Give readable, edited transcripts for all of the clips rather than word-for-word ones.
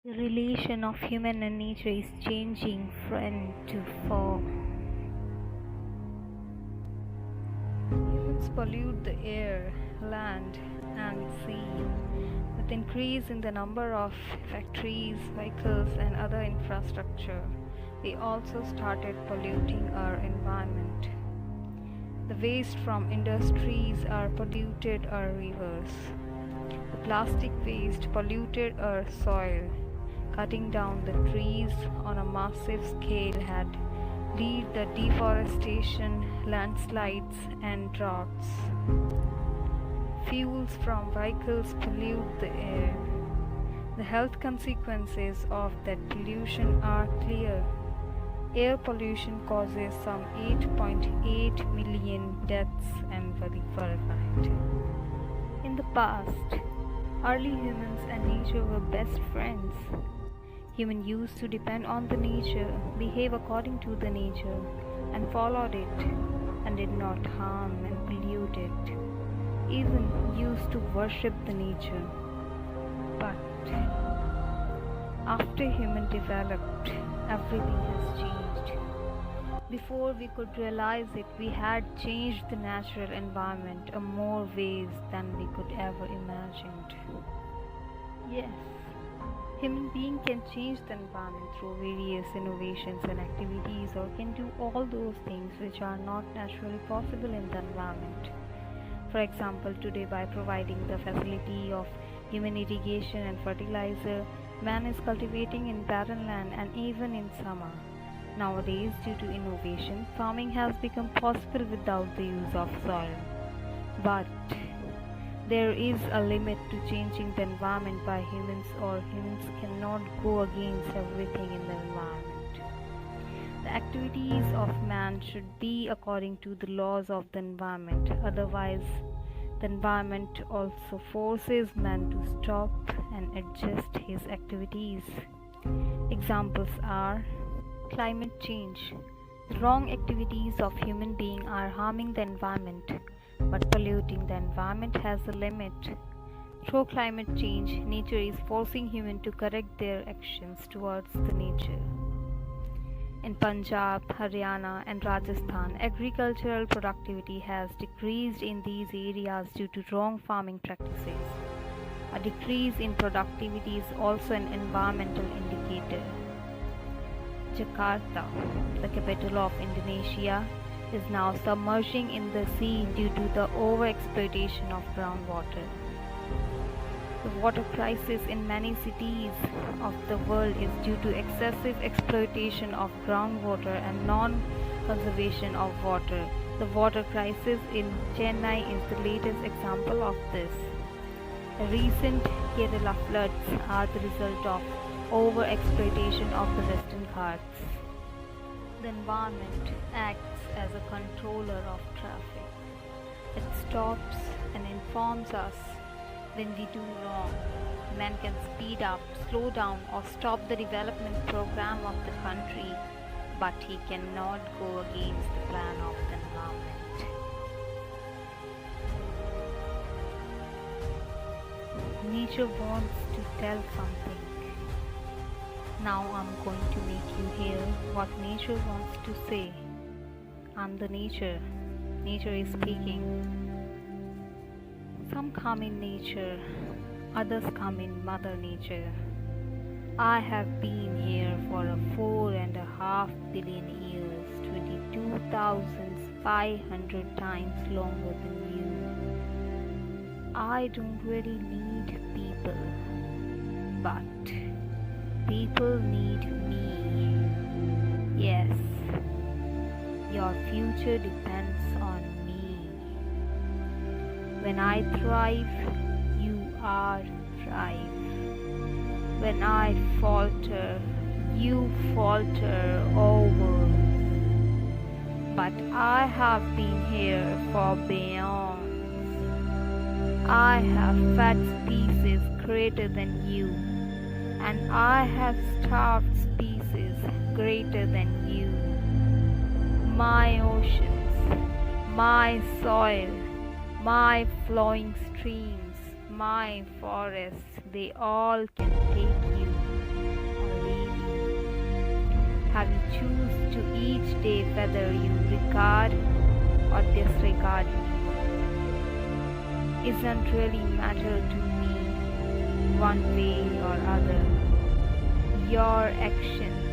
The relation of human and nature is changing friend to foe. Humans pollute the air, land, and sea. With increase in the number of factories, vehicles, and other infrastructure, we also started polluting our environment. The waste from industries are polluted our rivers. The plastic waste polluted our soil. Cutting down the trees on a massive scale had led the deforestation, landslides, and droughts. Fuels from vehicles pollute the air. The health consequences of that pollution are clear. Air pollution causes some 8.8 million deaths annually worldwide. In the past, early humans and nature were best friends. Humans used to depend on the nature, behave according to the nature, and followed it, and did not harm and pollute it. Even used to worship the nature. But after human developed, everything has changed. Before we could realize it, we had changed the natural environment in more ways than we could ever imagined. Yes, human being can change the environment through various innovations and activities, or can do all those things which are not naturally possible in the environment. For example, today by providing the facility of human irrigation and fertilizer, man is cultivating in barren land and even in summer. Nowadays, due to innovation, farming has become possible without the use of soil. But there is a limit to changing the environment by humans, or humans cannot go against everything in the environment. The activities of man should be according to the laws of the environment, otherwise, the environment also forces man to stop and adjust his activities. Examples are climate change. The wrong activities of human beings are harming the environment, but polluting the environment has a limit. Through climate change, nature is forcing humans to correct their actions towards the nature. In Punjab, Haryana, and Rajasthan, agricultural productivity has decreased in these areas due to wrong farming practices. A decrease in productivity is also an environmental indicator. Jakarta, the capital of Indonesia, is now submerging in the sea due to the overexploitation of groundwater. The water crisis in many cities of the world is due to excessive exploitation of groundwater and non-conservation of water. The water crisis in Chennai is the latest example of this. The recent Kerala floods are the result of overexploitation of the Western Ghats. The environment acts as a controller of traffic. It stops and informs us when we do wrong. Man can speed up, slow down, or stop the development program of the country, but he cannot go against the plan of the environment. Nature wants to tell something. Now I'm going to make you hear what nature wants to say. I'm the nature. Nature is speaking. Some come in nature, others come in Mother Nature. I have been here for a 4.5 billion years, 22,500 times longer than you. I don't really need people, but people need me. Yes, your future depends on me. When I thrive, you are thrive. When I falter, you falter over. But I have been here for beyond. I have fed species greater than you, and I have starved species greater than you. My oceans, my soil, my flowing streams, my forests, they all can take you. that you choose to each day, whether you regard or disregard me, isn't really matter to me one way or other. Your actions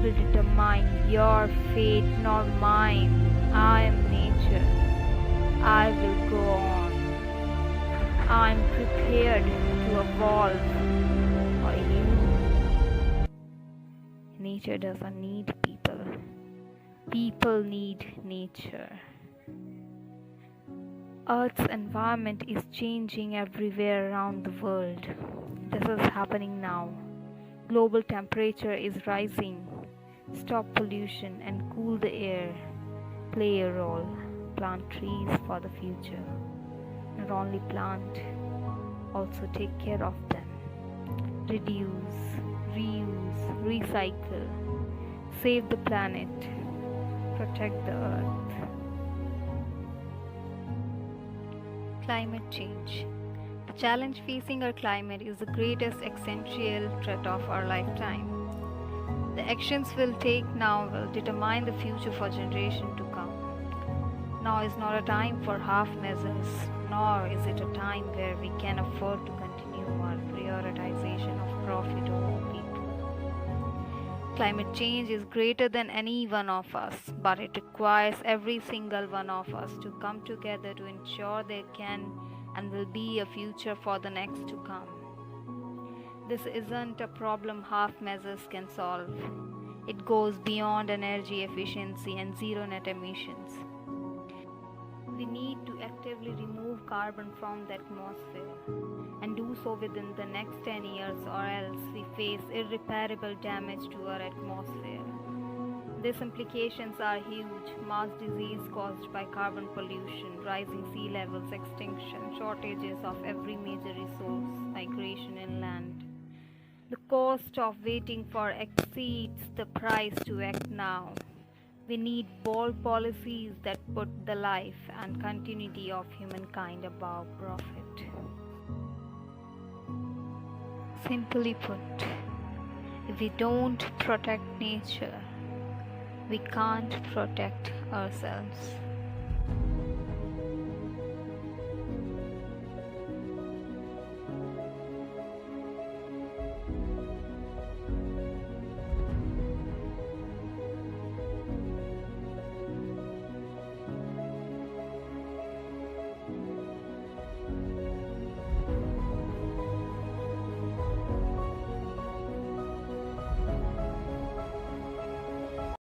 will determine your fate, not mine. I am nature. I will go on. I am prepared to evolve. Or you. Nature doesn't need people. People need nature. Earth's environment is changing everywhere around the world. This is happening now. Global temperature is rising. Stop pollution and cool the air. Play a role. Plant trees for the future. Not only plant, also take care of them. Reduce, reuse, recycle. Save the planet. Protect the earth. Climate change. The challenge facing our climate is the greatest existential threat of our lifetime. The actions we'll take now will determine the future for generations to come. Now is not a time for half measures, nor is it a time where we can afford to continue our prioritization of profit over people. Climate change is greater than any one of us, but it requires every single one of us to come together to ensure there can and will be a future for the next to come. This isn't a problem half measures can solve. It goes beyond energy efficiency and zero net emissions. We need to actively remove carbon from the atmosphere and do so within the next 10 years, or else we face irreparable damage to our atmosphere. These implications are huge: mass disease caused by carbon pollution, rising sea levels, extinction, shortages of every major resource, migration inland. The cost of waiting for exceeds the price to act now. We need bold policies that put the life and continuity of humankind above profit. Simply put, if we don't protect nature, we can't protect ourselves.